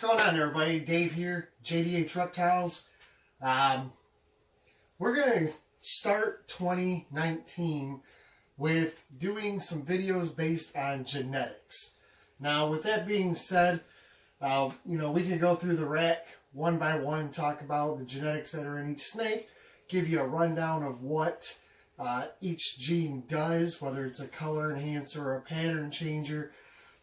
What's going on, everybody? Dave here, JDH Reptiles. We're going to start 2019 with doing some videos based on genetics. Now, with that being said, we can go through the rack one by one, talk about the genetics that are in each snake, give you a rundown of what each gene does, whether it's a color enhancer or a pattern changer.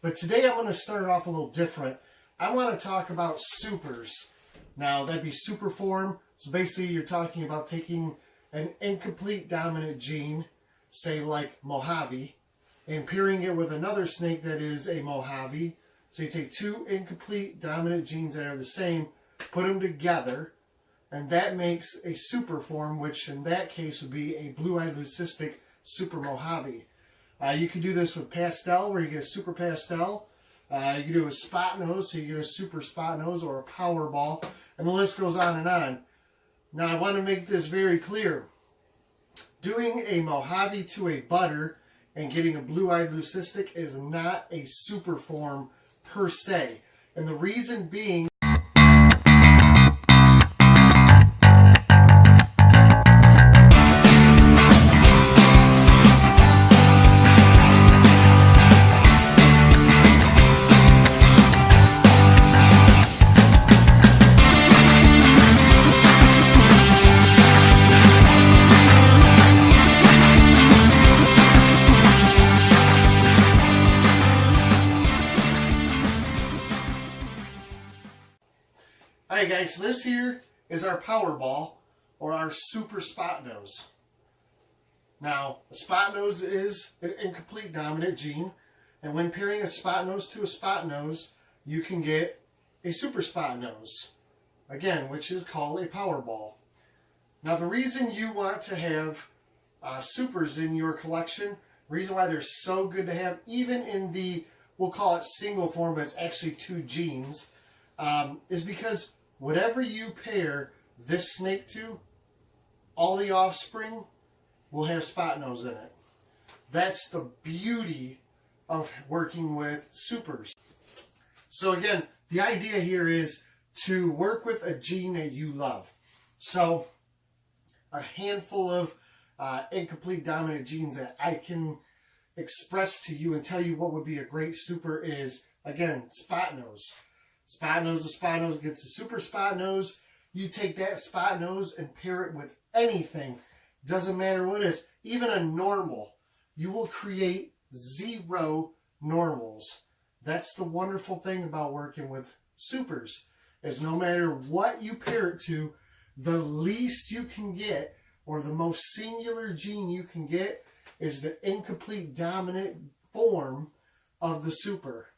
But today I'm going to start off a little different. I want to talk about supers. Now, that'd be super form. So basically, you're talking about taking an incomplete dominant gene, say like Mojave, and pairing it with another snake that is a Mojave. So you take two incomplete dominant genes that are the same, put them together, and that makes a super form, which in that case would be a blue-eyed leucistic super Mojave. You can do this with pastel, where you get a super pastel. You can do a spot nose, so you get a super spot nose or a power ball, and the list goes on and on. Now, I want to make this very clear. Doing a Mojave to a butter and getting a blue-eyed leucistic is not a super form per se. And the reason being, alright guys, so this here is our power ball, or our super spot nose. Now, a spot nose is an incomplete dominant gene, and when pairing a spot nose to a spot nose, you can get a super spot nose, again, which is called a power ball. Now, the reason you want to have supers in your collection, the reason why they're so good to have, even in the, we'll call it single form, but it's actually two genes, is because whatever you pair this snake to, all the offspring will have spot nose in it. That's the beauty of working with supers. So again, the idea here is to work with a gene that you love. So a handful of incomplete dominant genes that I can express to you and tell you what would be a great super is, again, spot nose. Spot nose to spot nose gets a super spot nose. You take that spot nose and pair it with anything. Doesn't matter what it is. Even a normal. You will create zero normals. That's the wonderful thing about working with supers. Is no matter what you pair it to, the least you can get, or the most singular gene you can get, is the incomplete dominant form of the super.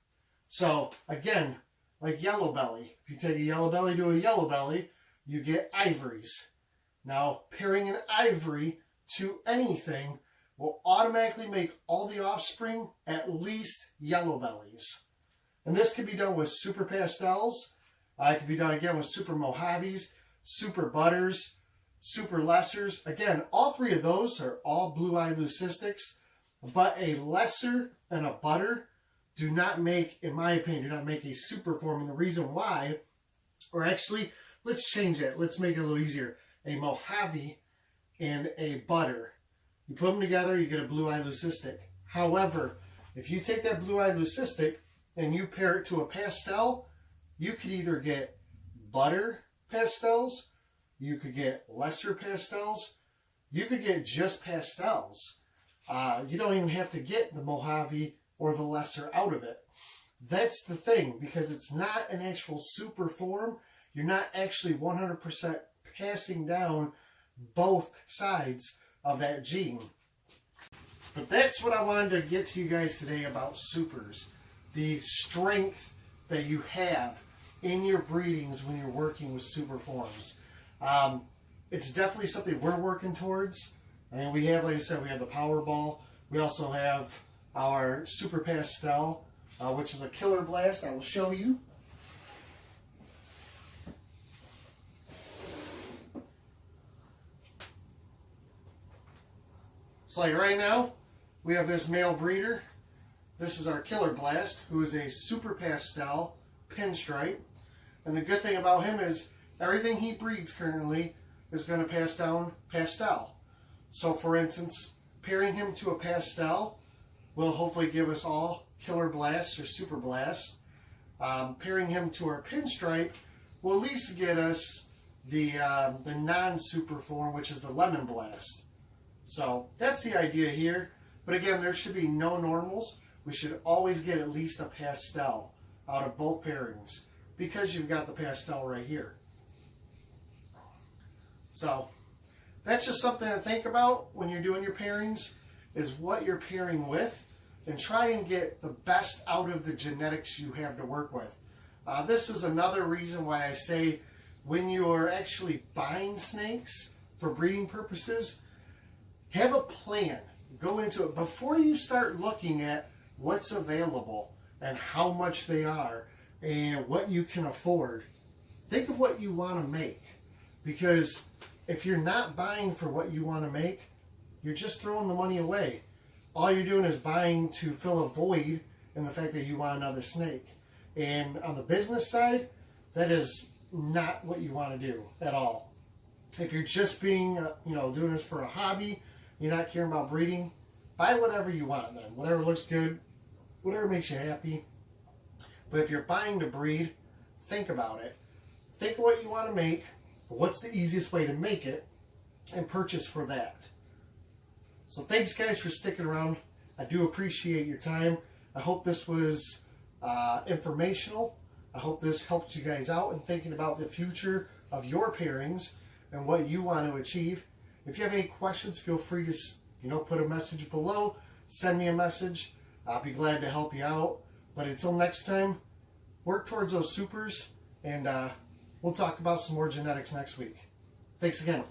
So, again, like yellow belly. If you take a yellow belly to a yellow belly, you get ivories. Now, pairing an ivory to anything will automatically make all the offspring at least yellow bellies. And this can be done with super pastels. It can be done again with super Mojaves, super butters, super lessers. Again, all three of those are all blue-eyed leucistics, but a lesser and a butter do not make, in my opinion, do not make a super form. And the reason why, or actually, let's change it. Let's make it a little easier. A Mojave and a butter. You put them together, you get a blue-eyed leucistic. However, if you take that blue-eyed leucistic and you pair it to a pastel, you could either get butter pastels, you could get lesser pastels, you could get just pastels. You don't even have to get the Mojave or the lesser out of it. That's the thing, because it's not an actual super form. You're not actually 100% passing down both sides of that gene. But that's what I wanted to get to you guys today about supers. The strength that you have in your breedings when you're working with super forms. It's definitely something we're working towards. I mean, we have, like I said, we have the Powerball. We also have our super pastel, which is a killer blast. I will show you. So like right now, we have this male breeder. This is our killer blast, who is a super pastel pinstripe. And the good thing about him is everything he breeds currently is going to pass down pastel. So for instance, pairing him to a pastel will hopefully give us all killer blasts or super blasts. Pairing him to our pinstripe will at least get us the non-super form, which is the lemon blast. So that's the idea here. But again, there should be no normals. We should always get at least a pastel out of both pairings because you've got the pastel right here. So that's just something to think about when you're doing your pairings, is what you're pairing with, and try and get the best out of the genetics you have to work with. This is another reason why I say when you're actually buying snakes for breeding purposes, have a plan. Go into it before you start looking at what's available and how much they are and what you can afford. Think of what you want to make, because if you're not buying for what you want to make, you're just throwing the money away. All you're doing is buying to fill a void in the fact that you want another snake. And on the business side, that is not what you want to do at all. If you're just being, doing this for a hobby, you're not caring about breeding, buy whatever you want then. Whatever looks good, whatever makes you happy. But if you're buying to breed, think about it. Think of what you want to make, what's the easiest way to make it, and purchase for that. So thanks guys for sticking around. I do appreciate your time. I hope this was informational. I hope this helped you guys out in thinking about the future of your pairings and what you want to achieve. If you have any questions, feel free to put a message below. Send me a message. I'll be glad to help you out. But until next time, work towards those supers, and we'll talk about some more genetics next week. Thanks again.